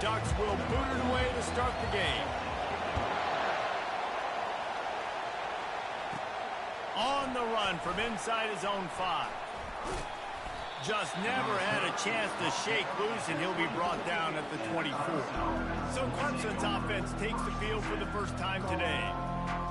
Ducks will boot it away to start the game. On the run from inside his own 5. Just never had a chance to shake loose, and he'll be brought down at the 24. So Clemson's offense takes the field for the first time today.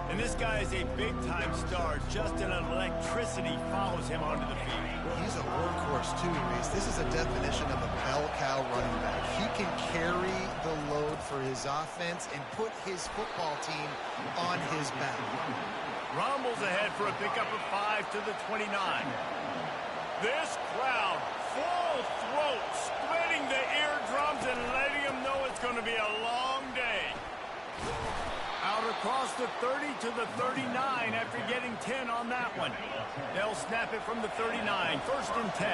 And this guy is a big-time star. Just an electricity follows him onto the field. He's a workhorse, too, Reese. This is a definition of a bell cow running back. He can carry the load for his offense and put his football team on his back. Rumbles ahead for a pickup of 5 to the 29. This crowd, full throat, splitting the eardrums and letting them know it's going to be a long day. Out across the 30 to the 39 after getting 10 on that one. They'll snap it from the 39, 1st and 10.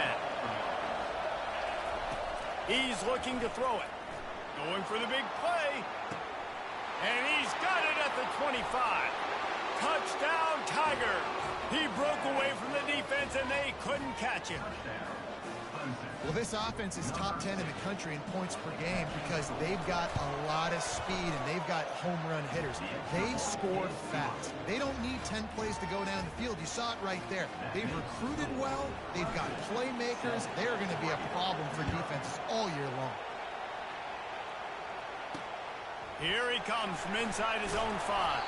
He's looking to throw it. Going for the big play. And he's got it at the 25. Touchdown, Tiger. He broke away from the defense, and they couldn't catch him. Well, this offense is top 10 in the country in points per game because they've got a lot of speed and they've got home run hitters. They score fast. They don't need 10 plays to go down the field. You saw it right there. They've recruited well. They've got playmakers. They're going to be a problem for defenses all year long. Here he comes from inside his own 5.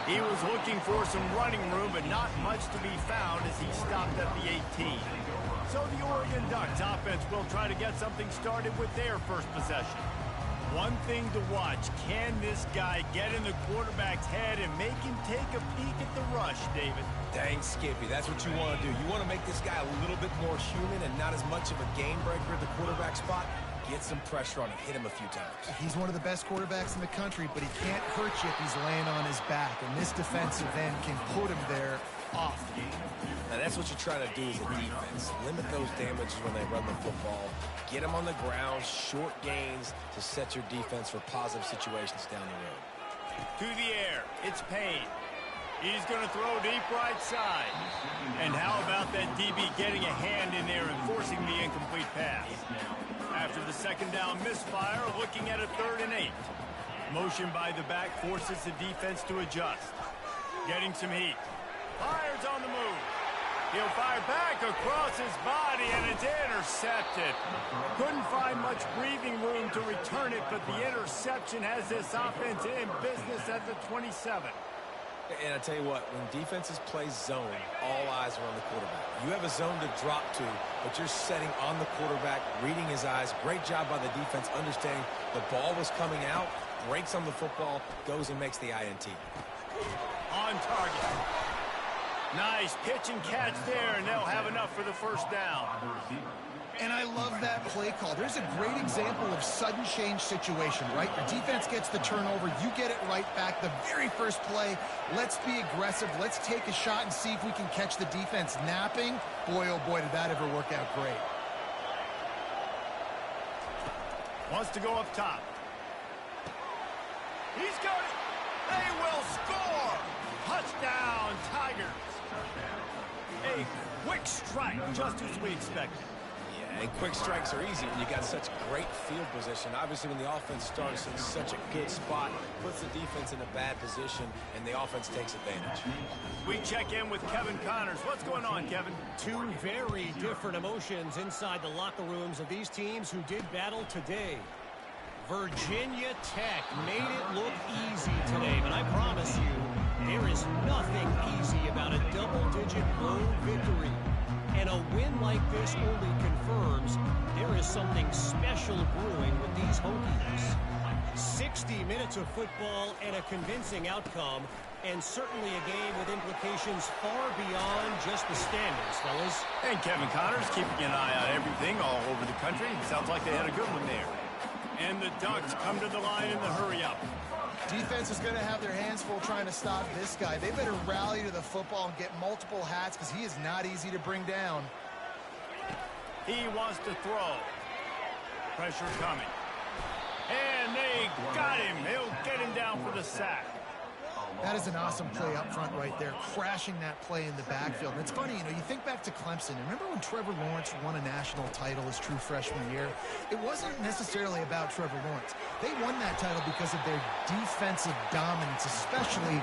He was looking for some running room, but not much to be found as he stopped at the 18. So the Oregon Ducks offense will try to get something started with their first possession. One thing to watch, can this guy get in the quarterback's head and make him take a peek at the rush, David? Dang, Skippy, that's what you want to do. You want to make this guy a little bit more human and not as much of a game breaker at the quarterback spot. Get some pressure on him, hit him a few times. He's one of the best quarterbacks in the country, but he can't hurt you if he's laying on his back, and this defensive end can put him there often. Now that's what you're trying to do as a defense. Limit those damages when they run the football. Get them on the ground, short gains to set your defense for positive situations down the road. To the air, it's Payne. He's going to throw deep right side. And how about that DB getting a hand in there and forcing the incomplete pass? After the second down misfire, looking at a 3rd and 8. Motion by the back forces the defense to adjust. Getting some heat. Fires on the move. He'll fire back across his body, and it's intercepted. Couldn't find much breathing room to return it, but the interception has this offense in business at the 27. And I tell you what, when defenses play zone, all eyes are on the quarterback. You have a zone to drop to, but you're setting on the quarterback, reading his eyes. Great job by the defense, understanding the ball was coming out, breaks on the football, goes and makes the INT. On target. Nice pitch and catch there, and they'll have enough for the first down. And I love that play call. There's a great example of sudden change situation, right? Your defense gets the turnover. You get it right back. The very first play, let's be aggressive. Let's take a shot and see if we can catch the defense napping. Boy, oh boy, did that ever work out great. Wants to go up top. He's got it. They will score. Touchdown, Tigers. A quick strike, just as we expected. And quick strikes are easy when you got such great field position. Obviously, when the offense starts in such a good spot, puts the defense in a bad position, and the offense takes advantage. We check in with Kevin Connors. What's going on, Kevin? Two very different emotions inside the locker rooms of these teams who did battle today. Virginia Tech made it look easy today, but I promise you, there is nothing easy about a double-digit road victory. And a win like this only confirms there is something special brewing with these Hokies. 60 minutes of football and a convincing outcome, and certainly a game with implications far beyond just the standings, fellas. And Kevin Connors keeping an eye on everything all over the country. Sounds like they had a good one there. And the Ducks come to the line in the hurry-up. Defense is going to have their hands full trying to stop this guy. They better rally to the football and get multiple hats because he is not easy to bring down. He wants to throw. Pressure coming. And they got him. He'll get him down for the sack. That is an awesome play up front right there, crashing that play in the backfield. And it's funny, you know, you think back to Clemson. Remember when Trevor Lawrence won a national title his true freshman year? It wasn't necessarily about Trevor Lawrence. They won that title because of their defensive dominance, especially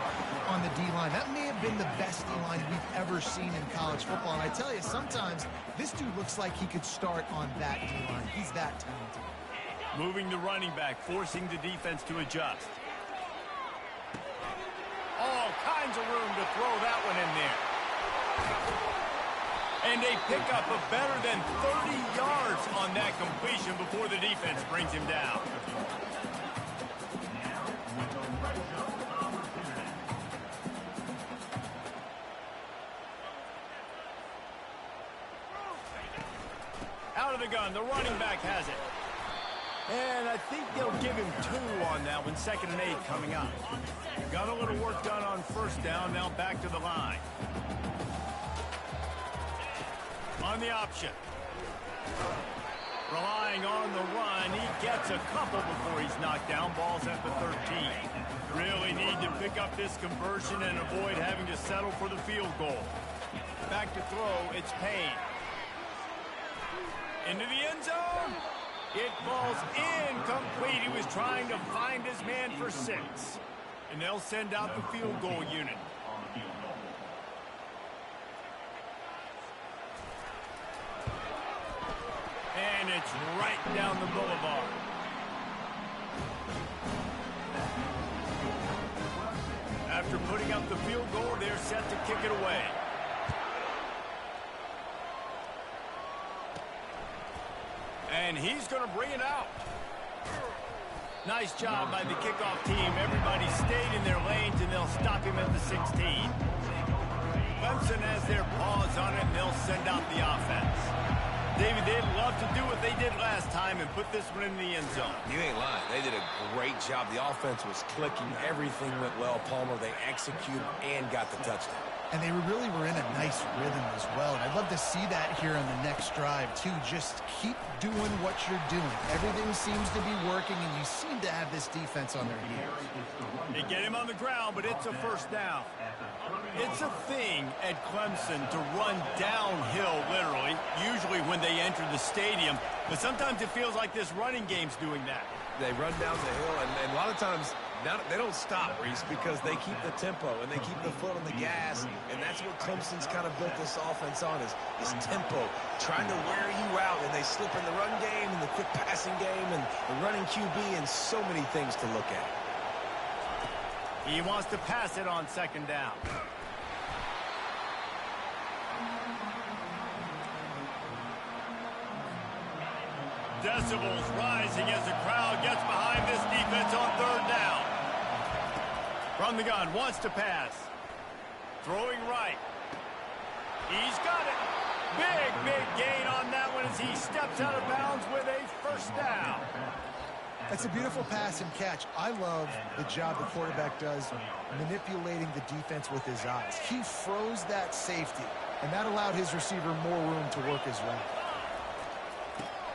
on the D-line. That may have been the best D-line we've ever seen in college football. And I tell you, sometimes this dude looks like he could start on that D-line. He's that talented. Moving the running back, forcing the defense to adjust. All kinds of room to throw that one in there. And they pick up a better than 30 yards on that completion before the defense brings him down. Out of the gun, the running back has it. And I think they'll give him 2 on that one. 2nd and 8 coming up. Got a little work done on first down. Now back to the line. On the option. Relying on the run. He gets a couple before he's knocked down. Ball's at the 13. Really need to pick up this conversion and avoid having to settle for the field goal. Back to throw. It's Payne. Into the end zone. It falls incomplete. He was trying to find his man for 6. And they'll send out the field goal unit. And it's right down the boulevard. After putting up the field goal, they're set to kick it away. And he's going to bring it out. Nice job by the kickoff team. Everybody stayed in their lanes, and they'll stop him at the 16. Clemson has their paws on it, and they'll send out the offense. David, they'd love to do what they did last time and put this one in the end zone. You ain't lying. They did a great job. The offense was clicking. Everything went well. Palmer, they executed and got the touchdown. And they really were in a nice rhythm as well. And I'd love to see that here on the next drive, too. Just keep doing what you're doing. Everything seems to be working, and you seem to have this defense on their heels. They get him on the ground, but it's a first down. It's a thing at Clemson to run downhill, literally, usually when they enter the stadium. But sometimes it feels like this running game's doing that. They run down the hill, and a lot of times they don't stop, Reese, because they keep the tempo and they keep the foot on the gas, and that's what Clemson's kind of built this offense on, is tempo, trying to wear you out, and they slip in the run game and the quick passing game and the running QB and so many things to look at. He wants to pass it on 2nd down. Decibels rising as the crowd gets behind this defense on 3rd down. From the gun, wants to pass. Throwing right. He's got it. Big gain on that one as he steps out of bounds with a first down. That's a beautiful pass and catch. I love the job the quarterback does manipulating the defense with his eyes. He froze that safety, and that allowed his receiver more room to work his route.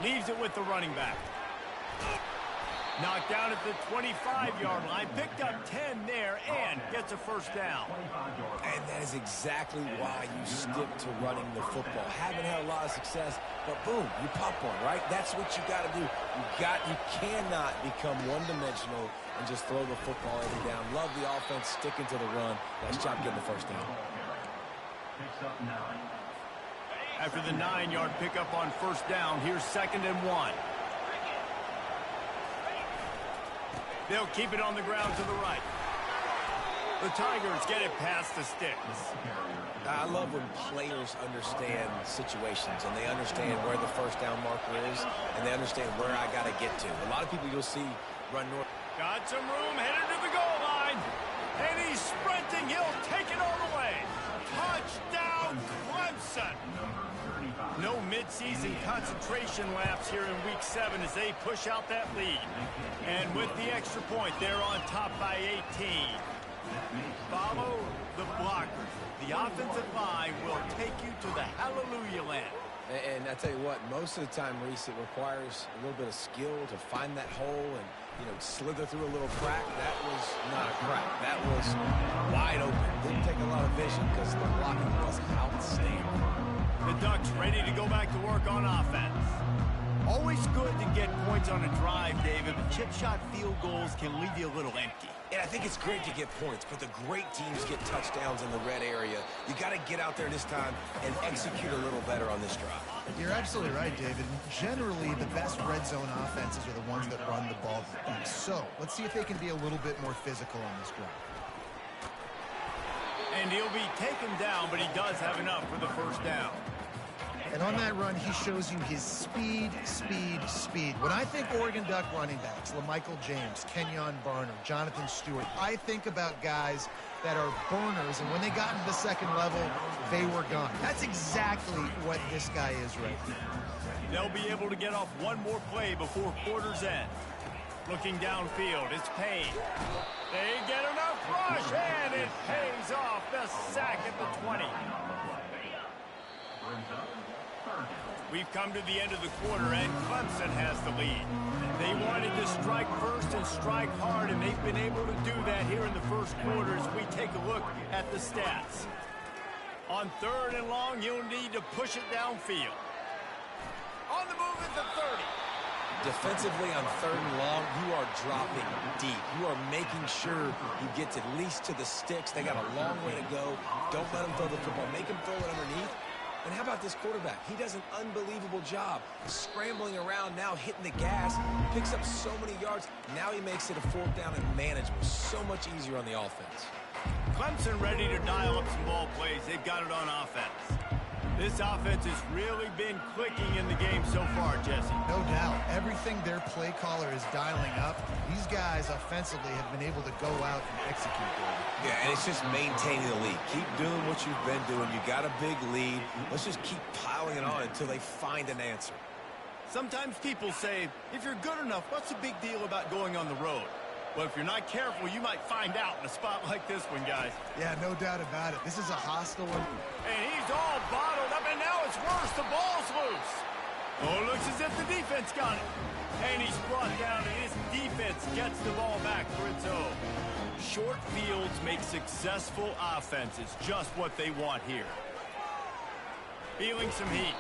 Leaves it with the running back. Knocked down at the 25-yard line. Picked up 10 there and gets a first down. And that is exactly why you stick to running the football. Haven't had a lot of success, but boom, you pop one, right? That's what you got to do. You cannot become one-dimensional and just throw the football every down. Love the offense sticking to the run. Nice job getting the first down. After the 9-yard pickup on first down, here's 2nd and 1. They'll keep it on the ground to the right. The Tigers get it past the sticks. I love when players understand situations and they understand where the first down marker is and they understand where I got to get to. A lot of people you'll see run north. Got some room, headed to the goal line. And he's sprinting. He'll take it all the way. Touchdown, Clemson. No midseason concentration laps here in Week 7 as they push out that lead. And with the extra point, they're on top by 18. Follow the blockers. The offensive line will take you to the hallelujah land. And I tell you what, most of the time, Reese, it requires a little bit of skill to find that hole and slither through a little crack. That was not a crack. That was wide open. Didn't take a lot of vision because the blocking was outstanding. The Ducks ready to go back to work on offense. Always good to get points on a drive, David, but chip shot field goals can leave you a little empty. And I think it's great to get points, but the great teams get touchdowns in the red area. You got to get out there this time and execute a little better on this drive. You're absolutely right, David. Generally, the best red zone offenses are the ones that run the ball best. So let's see if they can be a little bit more physical on this drive. And he'll be taken down, but he does have enough for the first down. And on that run, he shows you his speed. When I think Oregon Duck running backs, LaMichael James, Kenyon Barner, Jonathan Stewart, I think about guys that are burners, and when they got into the second level, they were gone. That's exactly what this guy is right now. They'll be able to get off one more play before quarter's end. Looking downfield, it's Payne. They get enough rush, and it pays off the sack at the 20. We've come to the end of the quarter, and Clemson has the lead. They wanted to strike first and strike hard, and they've been able to do that here in the first quarter as we take a look at the stats. On 3rd and long, you'll need to push it downfield. On the move at the 30. Defensively on 3rd and long, you are dropping deep. You are making sure you get at least to the sticks. They got a long way to go. Don't let them throw the football. Make them throw it underneath. And how about this quarterback? He does an unbelievable job scrambling around, now hitting the gas, picks up so many yards. Now he makes it a 4th down and manageable. So much easier on the offense. Clemson ready to dial up some ball plays. They've got it on offense. This offense has really been clicking in the game so far, Jesse. No doubt. Everything their play caller is dialing up, these guys offensively have been able to go out and execute there. Yeah, and it's just maintaining the lead. Keep doing what you've been doing. You got a big lead. Let's just keep piling it on until they find an answer. Sometimes people say, if you're good enough, what's the big deal about going on the road? Well, if you're not careful, you might find out in a spot like this one, guys. Yeah, no doubt about it. This is a hostile one. And he's all bottled up, and now it's worse. The ball's loose. Oh, it looks as if the defense got it. And he's brought down, and his defense gets the ball back for its own. Short fields make successful offenses just what they want here. Feeling some heat.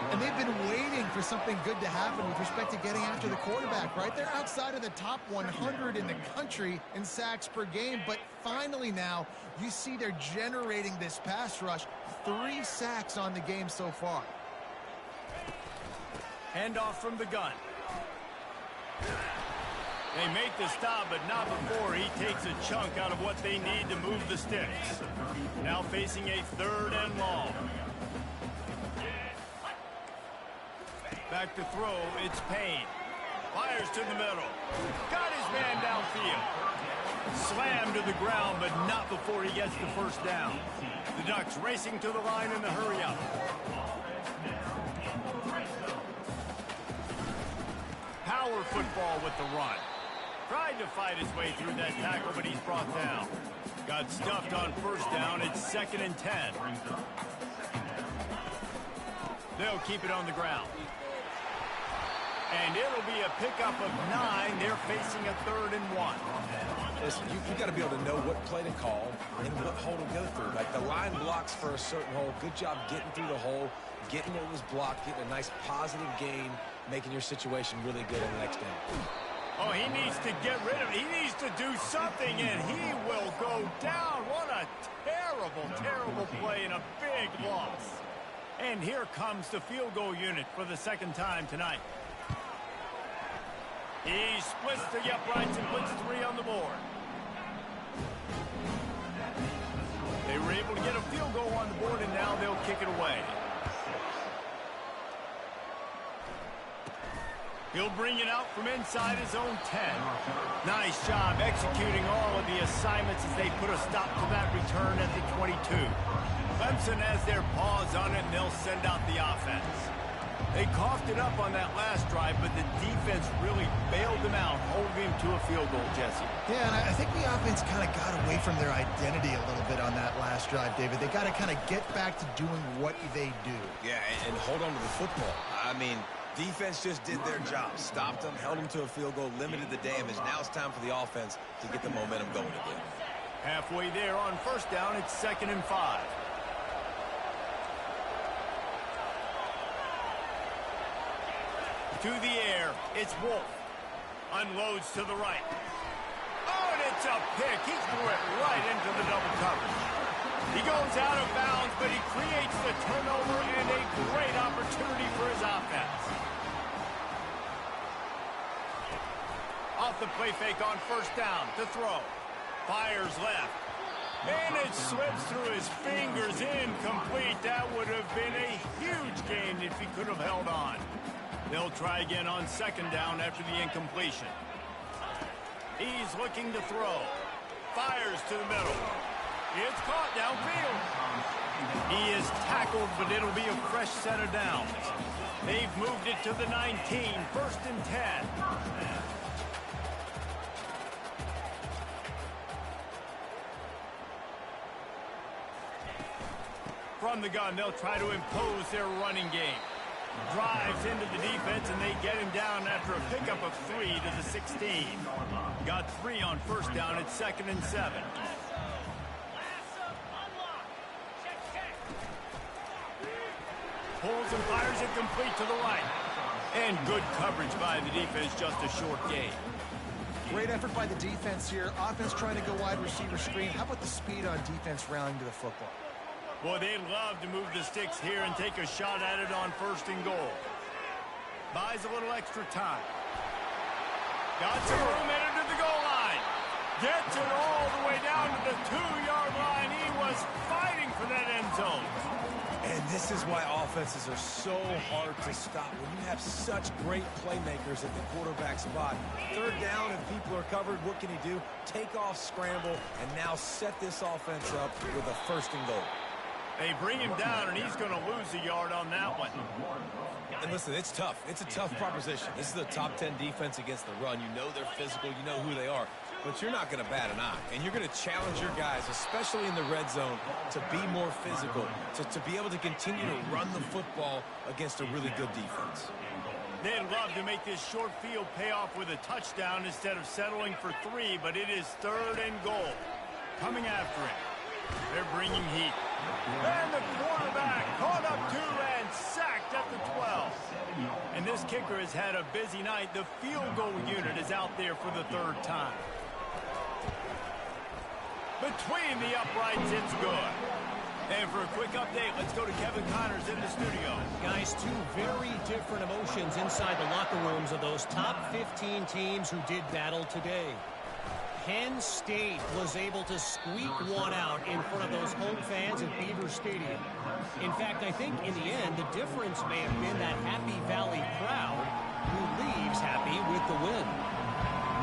And they've been waiting for something good to happen with respect to getting after the quarterback, right? They're outside of the top 100 in the country in sacks per game, but finally now you see they're generating this pass rush. 3 sacks on the game so far. Handoff from the gun. They make the stop, but not before he takes a chunk out of what they need to move the sticks. Now facing a 3rd and long. Back to throw, it's Payne. Fires to the middle. Got his man downfield. Slammed to the ground, but not before he gets the first down. The Ducks racing to the line in the hurry-up. Power football with the run. Tried to fight his way through that tackle, but he's brought down. Got stuffed on 1st down. It's 2nd and 10. They'll keep it on the ground. And it'll be a pickup of 9. They're facing a 3rd and 1. Listen, you got to be able to know what play to call and what hole to go through. Like the line blocks for a certain hole. Good job getting through the hole, getting what was blocked, getting a nice positive gain, making your situation really good on the next down. Oh, he needs to get rid of it. He needs to do something, and he will go down. What a terrible, terrible play and a big loss. And here comes the field goal unit for the 2nd time tonight. He splits the uprights and puts 3 on the board. They were able to get a field goal on the board, and now they'll kick it away. He'll bring it out from inside his own 10. Nice job executing all of the assignments as they put a stop to that return at the 22. Clemson has their paws on it, and they'll send out the offense. They coughed it up on that last drive, but the defense really bailed them out, holding him to a field goal, Jesse. Yeah, and I think the offense kind of got away from their identity a little bit on that last drive, David. They got to kind of get back to doing what they do. Yeah, and hold on to the football. I mean, Defense just did their job. Stopped them, held them to a field goal, limited the damage. Now it's time for the offense to get the momentum going again. Halfway there on first down, it's 2nd and 5. To the air, it's Wolf. Unloads to the right. Oh, and it's a pick. He threw it right into the double coverage. He goes out of bounds, but he creates the turnover and a great opportunity for his offense. Off the play fake on first down to throw. Fires left. And it slips through his fingers, incomplete. That would have been a huge gain if he could have held on. They'll try again on 2nd down after the incompletion. He's looking to throw. Fires to the middle. It's caught downfield. He is tackled, but it'll be a fresh set of downs. They've moved it to the 19, 1st and 10. From the gun, they'll try to impose their running game. Drives into the defense, and they get him down after a pickup of 3 to the 16. Got 3 on first down at 2nd and 7. Pulls and fires it complete to the right. And good coverage by the defense, just a short gain. Great effort by the defense here. Offense trying to go wide receiver screen. How about the speed on defense rallying to the football? Boy, they'd love to move the sticks here and take a shot at it on 1st and goal. Buys a little extra time. Got some room headed to the goal line. Gets it all the way down to the 2-yard line. He was fighting for that end zone. And this is why offenses are so hard to stop. When you have such great playmakers at the quarterback spot. 3rd down, if people are covered, what can he do? Take off, scramble, and now set this offense up with a 1st and goal. They bring him down, and he's going to lose a yard on that one. And listen, it's tough. It's a tough proposition. This is a top 10 defense against the run. You know they're physical. You know who they are. But you're not going to bat an eye. And you're going to challenge your guys, especially in the red zone, to be more physical, to be able to continue to run the football against a really good defense. They'd love to make this short field pay off with a touchdown instead of settling for 3, but it is 3rd and goal. Coming after him. They're bringing heat. And the quarterback caught up 2 and sacked at the 12. And this kicker has had a busy night. The field goal unit is out there for the 3rd time. Between the uprights, it's good. And for a quick update, let's go to Kevin Connors in the studio. Guys, 2 very different emotions inside the locker rooms of those top 15 teams who did battle today. Penn State was able to squeak one out in front of those home fans at Beaver Stadium. In fact, I think in the end, the difference may have been that Happy Valley crowd who leaves happy with the win.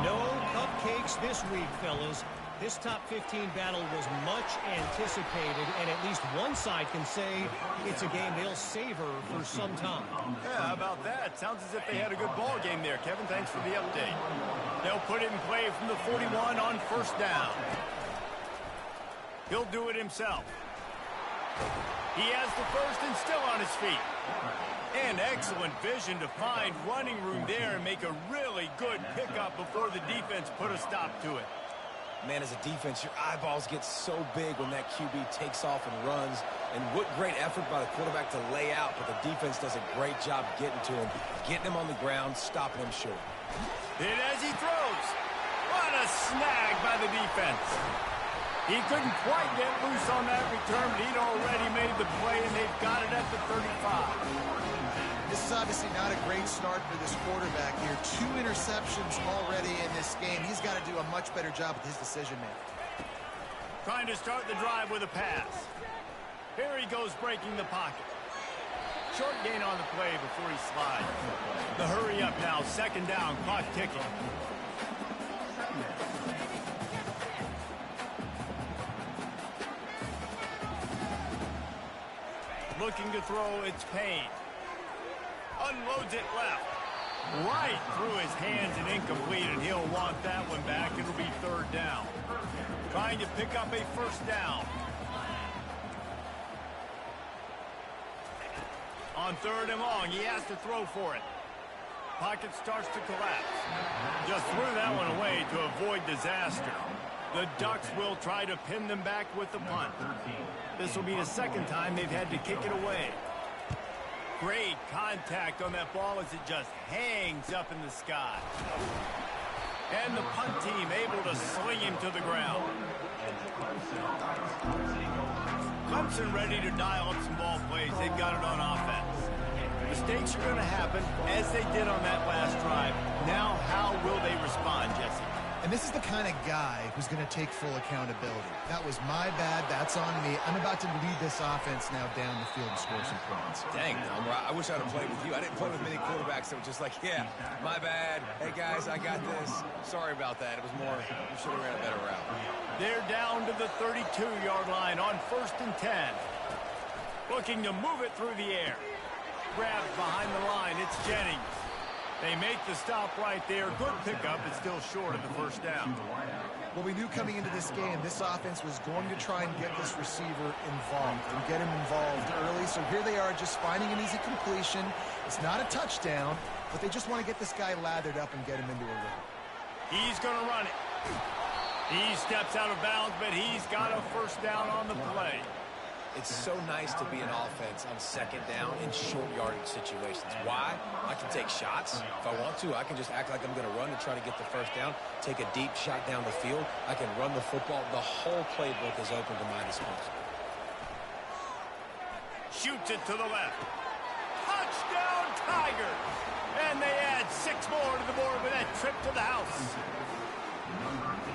No cupcakes this week, fellas. This top 15 battle was much anticipated, and at least one side can say it's a game they'll savor for some time. Yeah, how about that? Sounds as if they had a good ball game there. Kevin, thanks for the update. They'll put it in play from the 41 on first down. He'll do it himself. He has the first and still on his feet. And excellent vision to find running room there and make a really good pickup before the defense put a stop to it. Man, as a defense, your eyeballs get so big when that QB takes off and runs. And what great effort by the quarterback to lay out, but the defense does a great job getting to him, getting him on the ground, stopping him short. And as he throws, what a snag by the defense. He couldn't quite get loose on that return, but he'd already made the play, and they've got it at the 35. This is obviously not a great start for this quarterback here. 2 interceptions already in this game. He's got to do a much better job with his decision-making. Trying to start the drive with a pass. Here he goes breaking the pocket. Short gain on the play before he slides. The hurry up now, 2nd down, clock ticking. Looking to throw, it's Payne. Unloads it left. Right through his hands and incomplete, and he'll want that one back. It'll be 3rd down. Trying to pick up a 1st down. On 3rd and long, he has to throw for it. pocket starts to collapse. Just threw that one away to avoid disaster. The Ducks will try to pin them back with the punt. This will be the second time they've had to kick it away. Great contact on that ball as it just hangs up in the sky. And the punt team able to sling him to the ground. Clemson ready to dial up some ball plays. They've got it on offense. Mistakes are going to happen as they did on that last drive. Now, how will they respond, Jesse? And this is the kind of guy who's going to take full accountability. That was my bad. That's on me. I'm about to lead this offense now down the field and score some points. Dang, I wish I'd have played with you. I didn't play with many quarterbacks that were just like, yeah, my bad. Hey, guys, I got this. Sorry about that. It was more, you should have ran a better route. They're down to the 32-yard line on 1st and 10. Looking to move it through the air. Grabbed behind the line. It's Jennings. They make the stop right there. Good pickup. It's still short of the first down. Well, we knew coming into this game, this offense was going to try and get this receiver involved and get him involved early. So here they are just finding an easy completion. It's not a touchdown, but they just want to get this guy lathered up and get him into a run. He's going to run it. He steps out of bounds, but he's got a first down on the play. It's so nice to be an offense on 2nd down in short yardage situations. Why? I can take shots. If I want to, I can just act like I'm going to run and try to get the first down, take a deep shot down the field. I can run the football. The whole playbook is open to my disposal. Shoots it to the left. Touchdown, Tigers! And they add 6 more to the board with that trip to the house.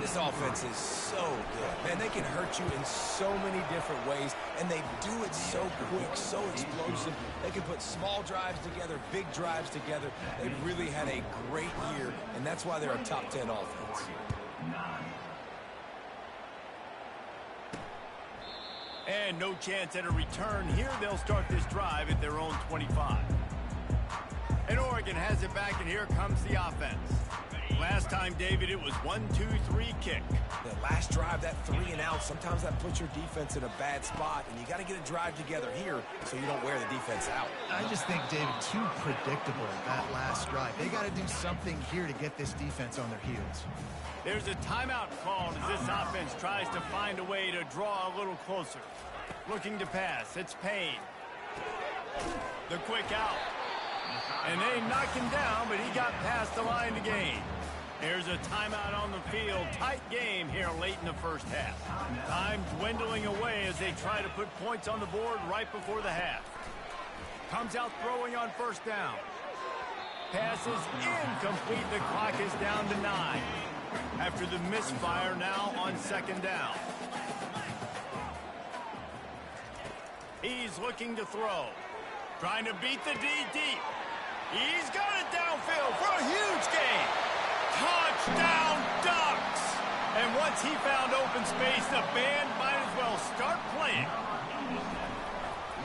This offense is so good. Man, they can hurt you in so many different ways, and they do it so quick, so explosive. They can put small drives together, big drives together. They've really had a great year, and that's why they're a top 10 offense. And no chance at a return here. They'll start this drive at their own 25. And Oregon has it back, and here comes the offense. Last time, David, it was 1-2-3 kick. The last drive, that 3 and out, sometimes that puts your defense in a bad spot, and you got to get a drive together here so you don't wear the defense out. I just think, David, too predictable, that last drive. They got to do something here to get this defense on their heels. There's a timeout called as this offense tries to find a way to draw a little closer. Looking to pass. It's Payne. The quick out. And they knock him down, but he got past the line to gain. Here's a timeout on the field. Tight game here late in the first half. Time dwindling away as they try to put points on the board right before the half. Comes out throwing on 1st down. Pass is incomplete. The clock is down to 9. After the misfire now on 2nd down. He's looking to throw. Trying to beat the D deep. He's got it downfield for a huge gain. Touchdown, Ducks! And once he found open space, the band might as well start playing.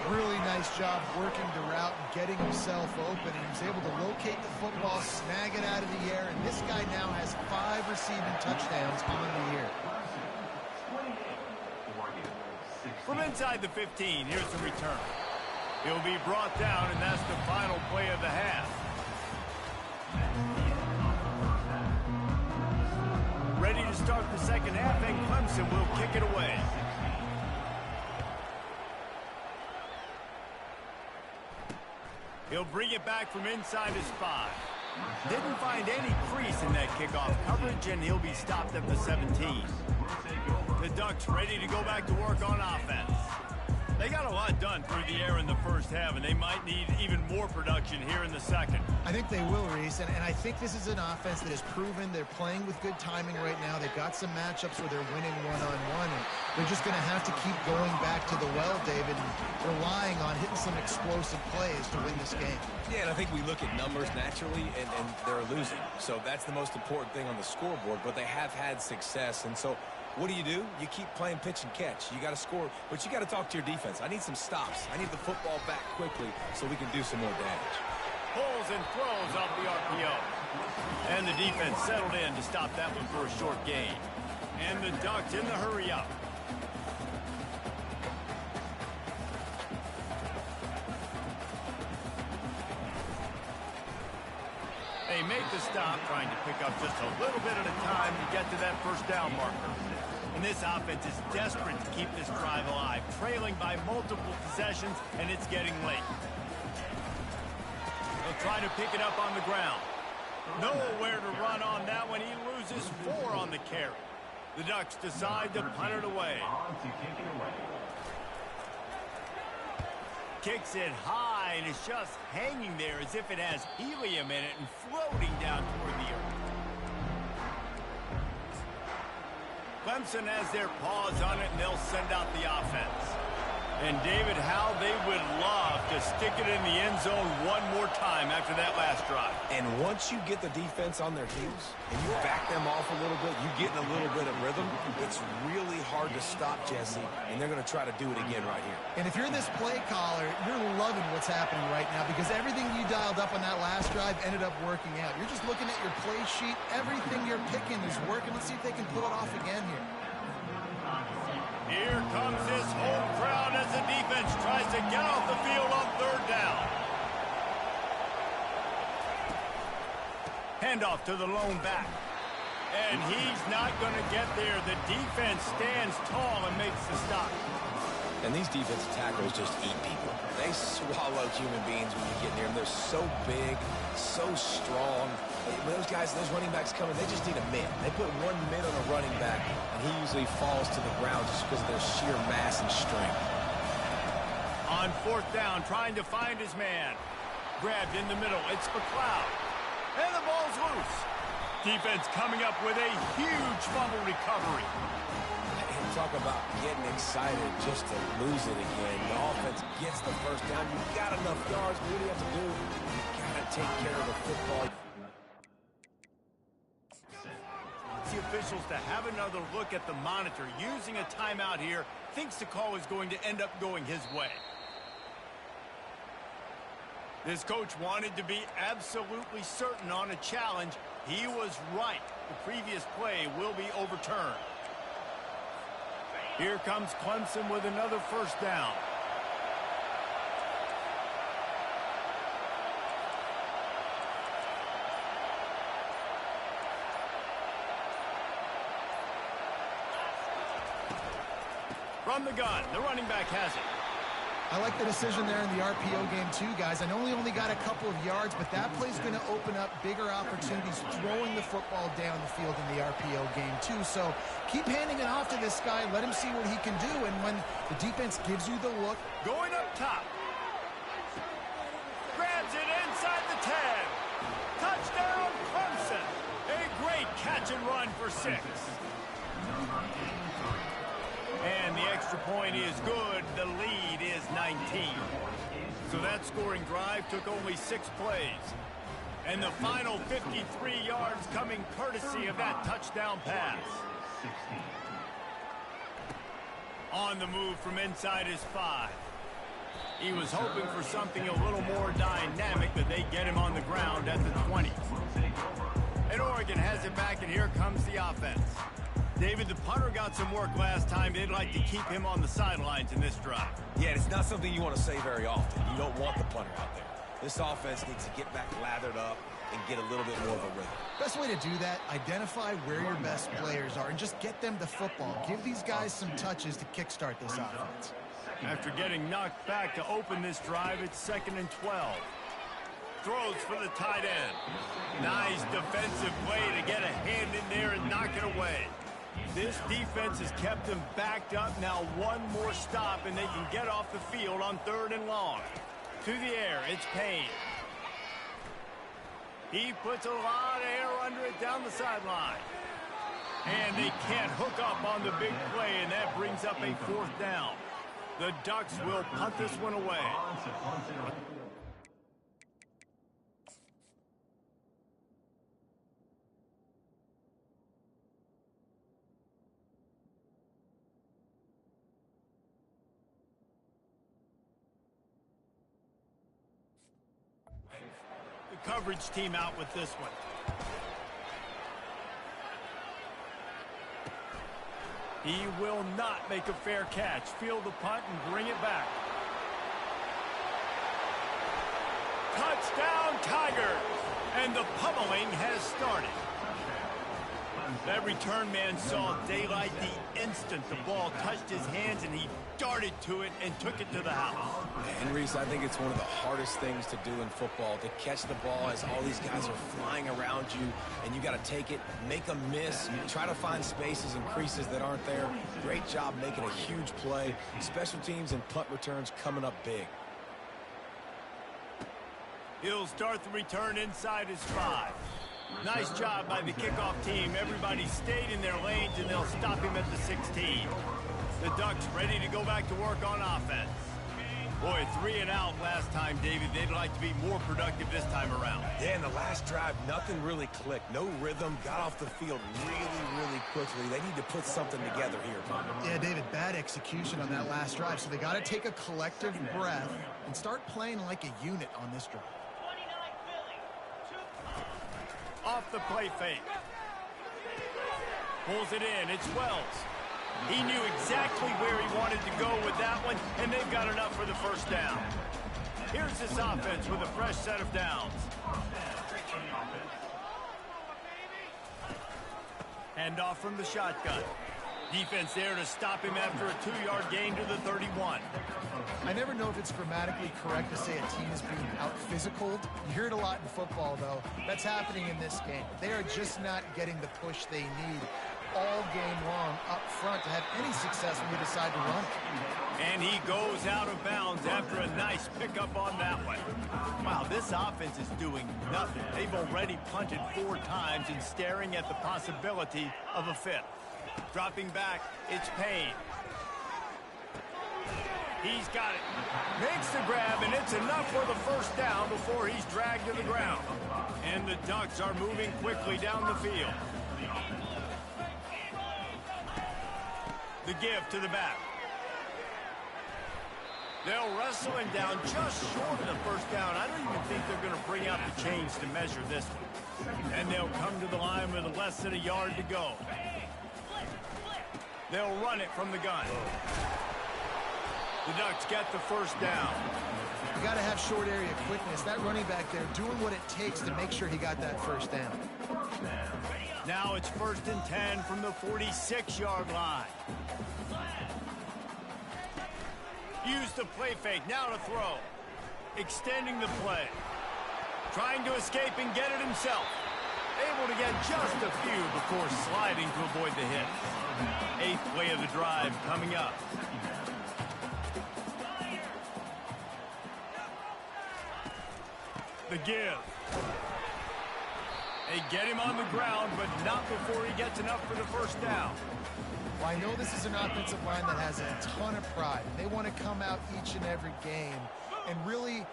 Really nice job working the route and getting himself open. He was able to locate the football, snag it out of the air, and this guy now has 5 receiving touchdowns on the year. From inside the 15, here's the return. He'll be brought down, and that's the final play of the half. Ready to start the second half, and Clemson will kick it away. He'll bring it back from inside his 5. Didn't find any crease in that kickoff coverage, and he'll be stopped at the 17. The Ducks ready to go back to work on offense. They got a lot done through the air in the first half, and they might need even more production here in the second. I think they will, Reese, and I think this is an offense that has proven they're playing with good timing right now. They've got some matchups where they're winning one-on-one, and they're just going to have to keep going back to the well, David, and relying on hitting some explosive plays to win this game. Yeah, and I think we look at numbers naturally, and they're losing. So that's the most important thing on the scoreboard, but they have had success, and so what do? You keep playing pitch and catch. You got to score, but you got to talk to your defense. I need some stops. I need the football back quickly so we can do some more damage. Pulls and throws off the RPO. And the defense settled in to stop that one for a short gain. And the Ducks in the hurry up. they make the stop, trying to pick up just a little bit at a time to get to that first down marker. And this offense is desperate to keep this drive alive, trailing by multiple possessions, and it's getting late. They'll try to pick it up on the ground. Nowhere to run on that one. He loses 4 on the carry. The Ducks decide to punt it away. Kicks it high, and it's just hanging there as if it has helium in it and floating down toward the earth. Clemson has their paws on it, and they'll send out the offense. And, David, how they would love to stick it in the end zone one more time after that last drive. And once you get the defense on their heels and you back them off a little bit, you get in a little bit of rhythm, it's really hard to stop, Jesse, and they're going to try to do it again right here. And if you're this play caller, you're loving what's happening right now because everything you dialed up on that last drive ended up working out. You're just looking at your play sheet. Everything you're picking is working. Let's see if they can pull it off again here. Here comes this home crowd as the defense tries to get off the field on 3rd down. Handoff to the lone back. And he's not going to get there. The defense stands tall and makes the stop. And these defensive tackles just eat people. They swallow human beings when you get near them. They're so big, so strong. When those guys, those running backs come in, they just need a mid. They put 1 mid on a running back, and he usually falls to the ground just because of their sheer mass and strength. On 4th down, trying to find his man. Grabbed in the middle. It's McLeod. And the ball's loose. Defense coming up with a huge fumble recovery. And talk about getting excited just to lose it again. The offense gets the first down. You've got enough yards. What do you have to do? You've got to take care of the football. The officials to have another look at the monitor using a timeout here. Thinks the call is going to end up going his way. This coach wanted to be absolutely certain on a challenge. He was right. The previous play will be overturned. Here comes Clemson with another first down. From the gun, the running back has it. I like the decision there in the RPO game too, guys. I know he only got a couple of yards, but that play's going to open up bigger opportunities throwing the football down the field in the RPO game too. So keep handing it off to this guy. Let him see what he can do. And when the defense gives you the look. Going up top. Grabs it inside the 10. Touchdown, Clemson. A great catch and run for 6. And the extra point is good. The lead is 19. So that scoring drive took only 6 plays. And the final 53 yards coming courtesy of that touchdown pass. On the move from inside his 5. He was hoping for something a little more dynamic, but they get him on the ground at the 20. And Oregon has it back, and here comes the offense. David, the punter got some work last time. They'd like to keep him on the sidelines in this drive. Yeah, it's not something you want to say very often. You don't want the punter out there. This offense needs to get back lathered up and get a little bit more of a rhythm. Best way to do that, identify where your best players are and just get them the football. Give these guys some touches to kickstart this offense. After getting knocked back to open this drive, it's 2nd and 12. Throws for the tight end. Nice defensive play to get a hand in there and knock it away. This defense has kept them backed up. Now one more stop, and they can get off the field on 3rd and long. To the air, it's Payne. He puts a lot of air under it down the sideline. And they can't hook up on the big play, and that brings up a 4th down. The Ducks will punt this one away. Coverage team out with this one. He will not make a fair catch. Field the punt and bring it back. Touchdown, Tigers! And the pummeling has started. That return man saw daylight the instant the ball touched his hands, and he darted to it and took it to the house. And Reese, I think it's one of the hardest things to do in football, to catch the ball as all these guys are flying around you, and you got to take it, make a miss, try to find spaces and creases that aren't there. Great job making a huge play. Special teams and punt returns coming up big. He'll start the return inside his 5. Nice job by the kickoff team. Everybody stayed in their lanes, and they'll stop him at the 16. The Ducks ready to go back to work on offense. Boy, 3 and out last time, David. They'd like to be more productive this time around. Yeah, in the last drive, nothing really clicked. No rhythm, got off the field really quickly. They need to put something together here. Yeah, David, bad execution on that last drive. So they got to take a collective breath and start playing like a unit on this drive. Off the play fake. Pulls it in. It's Wells. He knew exactly where he wanted to go with that one, and they've got enough for the first down. Here's this offense with a fresh set of downs. Hand off from the shotgun. Defense there to stop him after a 2-yard gain to the 31. I never know if it's grammatically correct to say a team is being out-physicaled. You hear it a lot in football, though. That's happening in this game. They are just not getting the push they need all game long up front to have any success when you decide to run it. And he goes out of bounds after a nice pickup on that one. Wow, this offense is doing nothing. They've already punted 4 times and staring at the possibility of a 5th. Dropping back, it's Payne. He's got it. Makes the grab, and it's enough for the first down before he's dragged to the ground. And the Ducks are moving quickly down the field. The give to the back. They'll wrestle him down just short of the first down. I don't even think they're going to bring out the chains to measure this one. And they'll come to the line with less than a yard to go. They'll run it from the gun. The Ducks get the first down. You got to have short area quickness. That running back there doing what it takes to make sure he got that first down. Now it's 1st and 10 from the 46-yard line. Use the play fake. Now to throw. Extending the play. Trying to escape and get it himself. Able to get just a few before sliding to avoid the hit. 8th play of the drive coming up. The give. They get him on the ground, but not before he gets enough for the first down. Well, I know this is an offensive line that has a ton of pride. They want to come out each and every game and really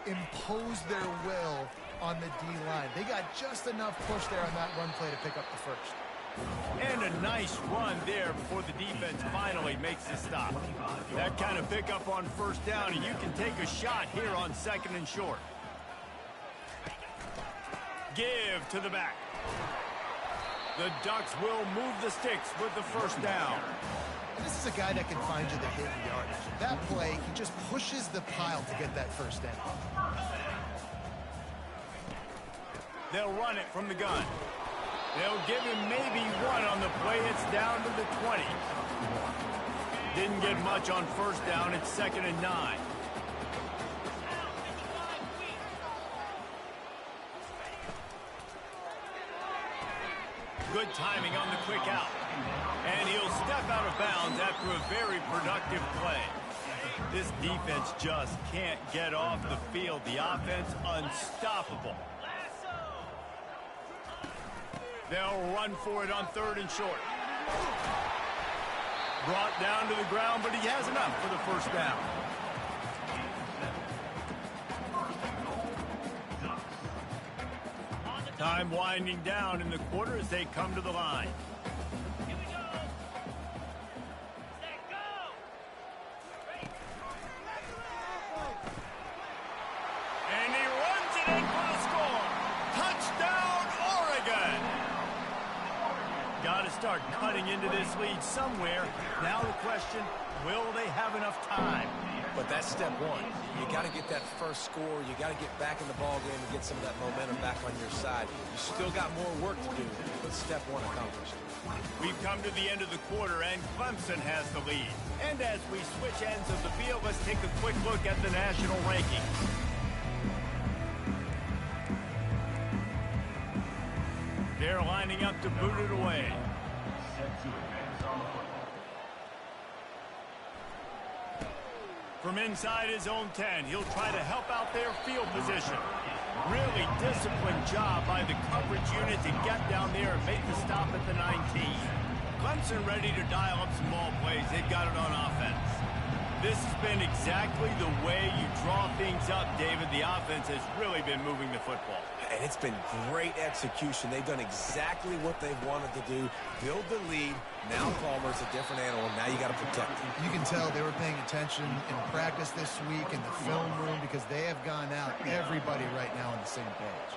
impose their will on the D-line. They got just enough push there on that run play to pick up the first. And a nice run there before the defense finally makes the stop. That kind of pickup on first down, and you can take a shot here on 2nd and short. Give to the back. The Ducks will move the sticks with the first down. This is a guy that can find you the hidden yardage. That play, he just pushes the pile to get that first down. They'll run it from the gun. They'll give him maybe 1 on the play. It's down to the 20. Didn't get much on first down. It's 2nd and 9. Good timing on the quick out. And he'll step out of bounds after a very productive play. This defense just can't get off the field. The offense unstoppable. They'll run for it on 3rd and short. Brought down to the ground, but he has enough for the first down. Time winding down in the quarter as they come to the line. And he runs it in for the score. Touchdown, Oregon! Got to start cutting into this lead somewhere. Now the question, will they have enough time? But that's step one. You got to get that first score. You got to get back in the ball game and get some of that momentum back on your side. You still got more work to do, but step one accomplished. We've come to the end of the quarter, and Clemson has the lead. And as we switch ends of the field, let's take a quick look at the national rankings. They're lining up to boot it away. From inside his own 10, he'll try to help out their field position. Really disciplined job by the coverage unit to get down there and make the stop at the 19. Clemson ready to dial up some ball plays. They've got it on offense. This has been exactly the way you draw things up, David. The offense has really been moving the football. And it's been great execution. They've done exactly what they've wanted to do. Build the lead. Now Palmer's a different animal. Now you got to protect him. You can tell they were paying attention in practice this week in the film room because they have gone out, everybody right now on the same page.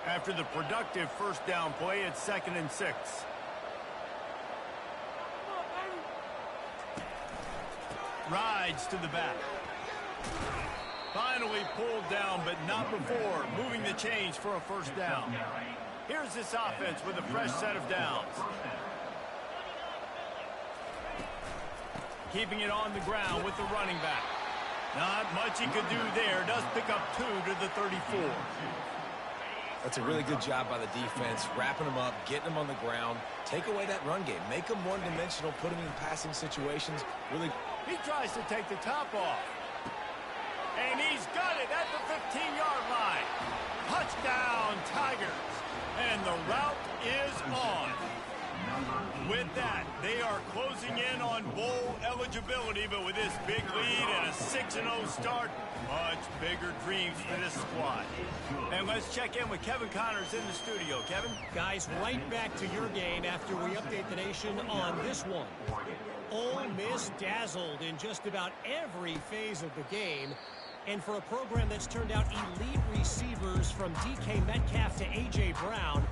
After the productive first down play, it's 2nd and 6. Rides to the back. Finally pulled down, but not before. Moving the chains for a first down. Here's this offense with a fresh set of downs. Keeping it on the ground with the running back. Not much he could do there. Does pick up 2 to the 34. That's a really good job by the defense, wrapping them up, getting them on the ground. Take away that run game. Make them one-dimensional, put them in passing situations. Really. He tries to take the top off. And he's got it at the 15-yard line. Touchdown, Tigers. And the route is on. With that, they are closing in on bowl eligibility, but with this big lead and a 6-0 start, much bigger dreams for this squad. And let's check in with Kevin Connors in the studio. Kevin? Guys, right back to your game after we update the nation on this one. Ole Miss dazzled in just about every phase of the game. And for a program that's turned out elite receivers from DK Metcalf to A.J. Brown,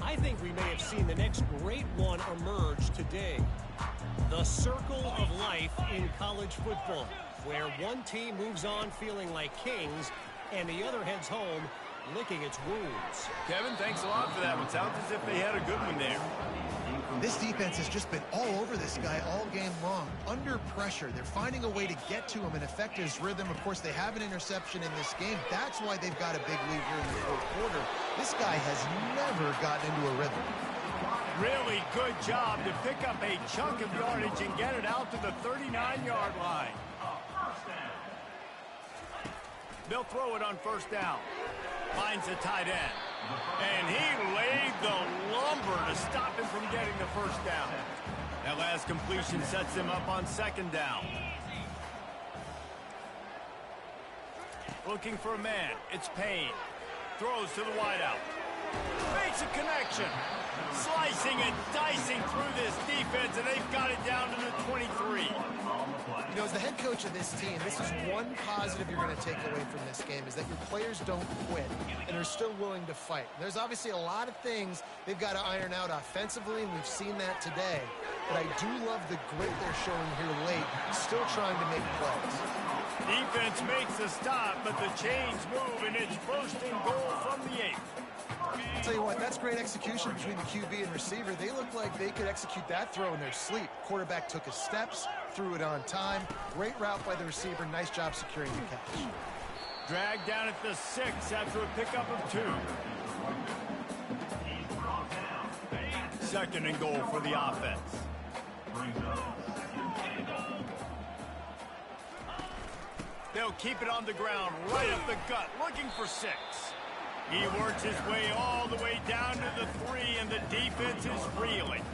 I think we may have seen the next great one emerge today. The circle of life in college football, where one team moves on feeling like kings and the other heads home licking its wounds. Kevin, thanks a lot for that one. Sounds as if they had a good one there. This defense has just been all over this guy all game long. Under pressure, they're finding a way to get to him and affect his rhythm. Of course, they have an interception in this game. That's why they've got a big lead here in the fourth quarter. This guy has never gotten into a rhythm. Really good job to pick up a chunk of yardage and get it out to the 39-yard line. They'll throw it on first down. Finds a tight end. And he laid the lumber to stop him from getting the first down. That last completion sets him up on 2nd down. Looking for a man. It's Payne. Throws to the wideout. Makes a connection. Slicing and dicing through this defense, and they've got it down to the 23. You know, as the head coach of this team, this is one positive you're going to take away from this game, is that your players don't quit and are still willing to fight. There's obviously a lot of things they've got to iron out offensively, and we've seen that today. But I do love the grit they're showing here late, still trying to make plays. Defense makes a stop, but the chains move, and it's 1st and goal from the 8. I'll tell you what, that's great execution between the QB and receiver. They look like they could execute that throw in their sleep. Quarterback took his steps, threw it on time. Great route by the receiver. Nice job securing the catch. Dragged down at the 6 after a pickup of 2. 2nd and goal for the offense. They'll keep it on the ground, right up the gut, looking for 6. He works his way all the way down to the 3, and the defense is reeling.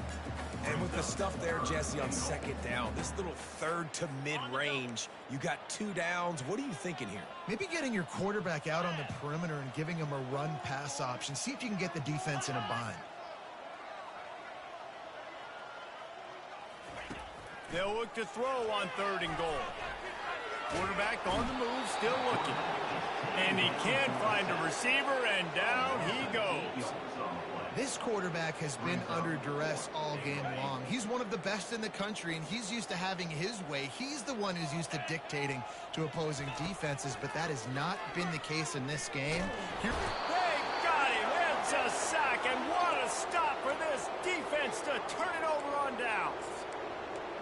And with the stuff there, Jesse, on 2nd down, this little 3rd to mid-range, you got 2 downs. What are you thinking here? Maybe getting your quarterback out on the perimeter and giving him a run-pass option. See if you can get the defense in a bind. They'll look to throw on 3rd and goal. Quarterback on the move, still looking. And he can't find a receiver, and down he goes. This quarterback has been under duress all game long. He's one of the best in the country, and he's used to having his way. He's the one who's used to dictating to opposing defenses, but that has not been the case in this game. They got him. It's a sack, and what a stop for this defense to turn it over on downs.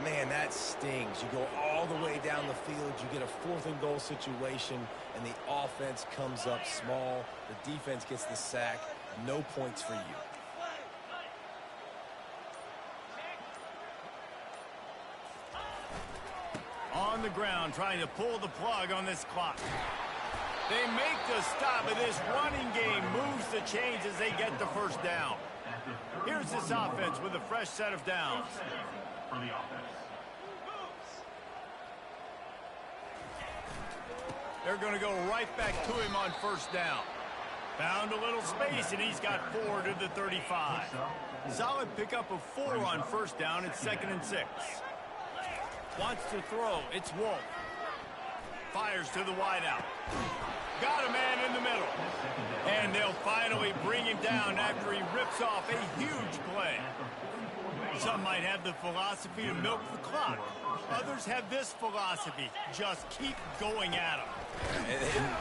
Man, that stings. You go all the way down the field, you get a 4th and goal situation, and the offense comes up small. The defense gets the sack. No points for you. On the ground, trying to pull the plug on this clock. They make the stop, but this running game moves the chains as they get the first down. Here's this offense with a fresh set of downs. They're going to go right back to him on first down. Found a little space, and he's got 4 to the 35. Solid pickup of 4 on first down. It's 2nd and 6. Wants to throw. It's Wolf. Fires to the wideout. Got a man in the middle. And they'll finally bring him down after he rips off a huge play. Some might have the philosophy to milk the clock. Others have this philosophy. Just keep going at them.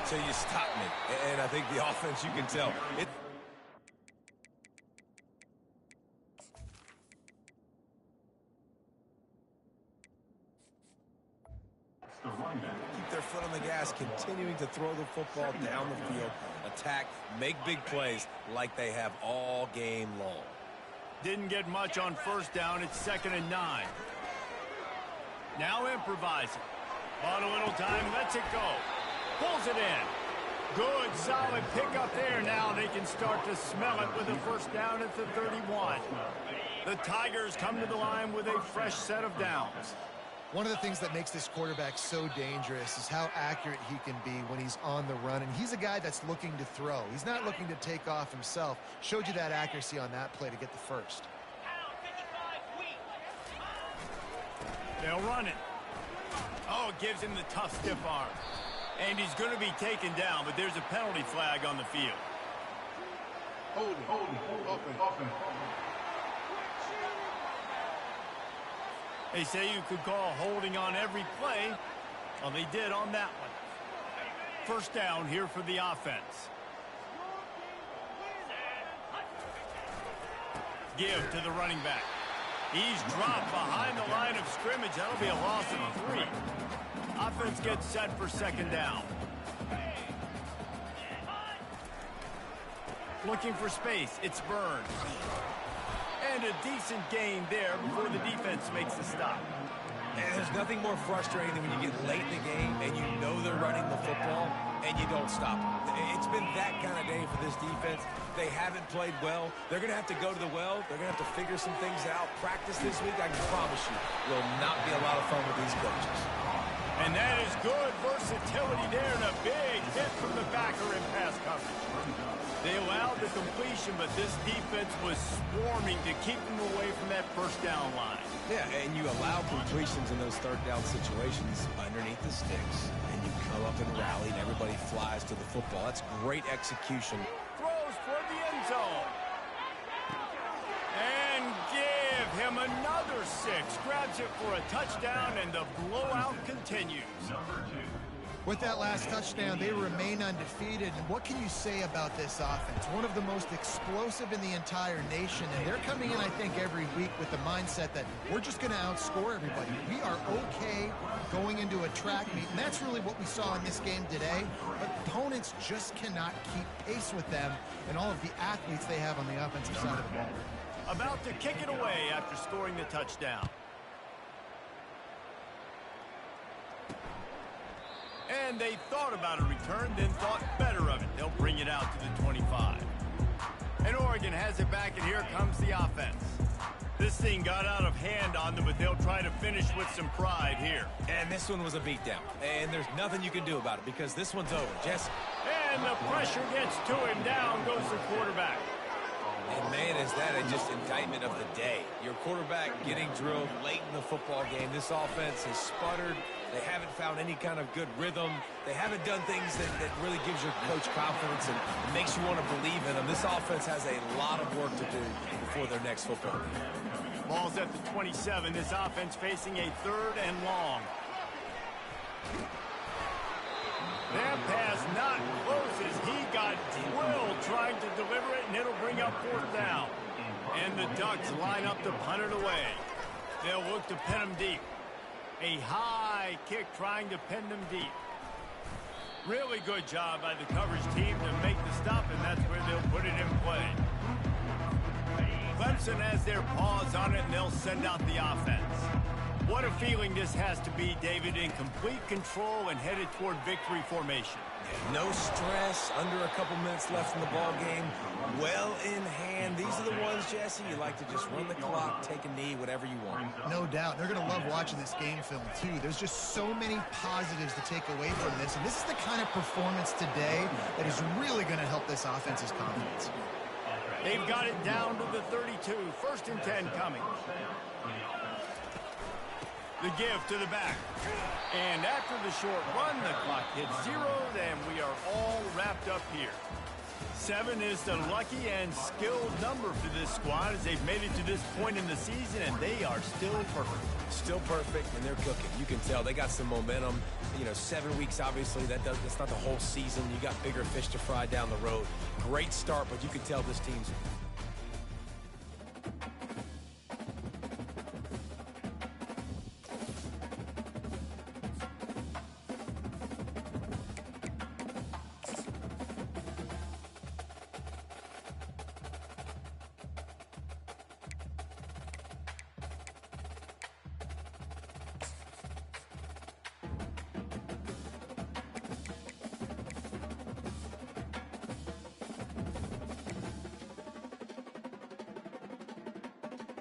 Until you stop me. And I think the offense, you can tell. Keep their foot on the gas, continuing to throw the football down the field, attack, make big plays like they have all game long. Didn't get much on first down. It's 2nd and 9. Now improvising. Bought a little time, lets it go. Pulls it in. Good, solid pickup there. Now they can start to smell it with a first down at the 31. The Tigers come to the line with a fresh set of downs. One of the things that makes this quarterback so dangerous is how accurate he can be when he's on the run. And he's a guy that's looking to throw. He's not looking to take off himself. Showed you that accuracy on that play to get the first. They'll run it. Oh, it gives him the tough, stiff arm. And he's going to be taken down, but there's a penalty flag on the field. Holding, open. They say you could call holding on every play. Well, they did on that one. First down here for the offense. Give to the running back. He's dropped behind the line of scrimmage. That'll be a loss of 3. Offense gets set for 2nd down. Looking for space. It's Burns. And a decent gain there before the defense makes the stop. And there's nothing more frustrating than when you get late in the game and you know they're running the football and you don't stop them. It's been that kind of day for this defense. They haven't played well. They're going to have to go to the well. They're going to have to figure some things out. Practice this week, I can promise you, will not be a lot of fun with these coaches. And that is good versatility there and a big hit from the backer in pass coverage. They allowed the completion, but this defense was swarming to keep them away from that first down line. Yeah, and you allow completions in those 3rd down situations underneath the sticks, and you come up and rally, and everybody flies to the football. That's great execution. Throws for the end zone. And give him another 6. Grabs it for a touchdown, and the blowout continues. With that last touchdown, they remain undefeated. And what can you say about this offense? One of the most explosive in the entire nation. And they're coming in, I think, every week with the mindset that we're just going to outscore everybody. We are okay going into a track meet. And that's really what we saw in this game today. But opponents just cannot keep pace with them and all of the athletes they have on the offensive side of the ball. About to kick it away after scoring the touchdown. And they thought about a return, then thought better of it. They'll bring it out to the 25. And Oregon has it back, and here comes the offense. This thing got out of hand on them, but they'll try to finish with some pride here. And this one was a beatdown. And there's nothing you can do about it because this one's over. Jess. And the pressure gets to him. Down goes the quarterback. And, man, is that just indictment of the day. Your quarterback getting drilled late in the football game. This offense has sputtered, They haven't found any kind of good rhythm. They haven't done things that really gives your coach confidence and makes you want to believe in them. This offense has a lot of work to do before their next football game. Ball's at the 27. This offense facing a 3rd and long. That pass not close as he got drilled trying to deliver it, and it'll bring up 4th down. And the Ducks line up to punt it away. They'll look to pin them deep. A high kick trying to pin them deep. Really good job by the coverage team to make the stop, and that's where they'll put it in play. Clemson has their paws on it, and they'll send out the offense. What a feeling this has to be, David, in complete control and headed toward victory formation. No stress, under a couple minutes left in the ball game. Well in hand. These are the ones, Jesse, you like to just run the clock, take a knee, whatever you want. No doubt. They're going to love watching this game film, too. There's just so many positives to take away from this, and this is the kind of performance today that is really going to help this offense's confidence. They've got it down to the 32. 1st and 10 coming. The give to the back. And after the short run, the clock hits 0, and we are all wrapped up here. 7 is the lucky and skilled number for this squad as they've made it to this point in the season, and they are still perfect. Still perfect, and they're cooking. You can tell they got some momentum. You know, 7 weeks, obviously, that's not the whole season. You got bigger fish to fry down the road. Great start, but you can tell this team's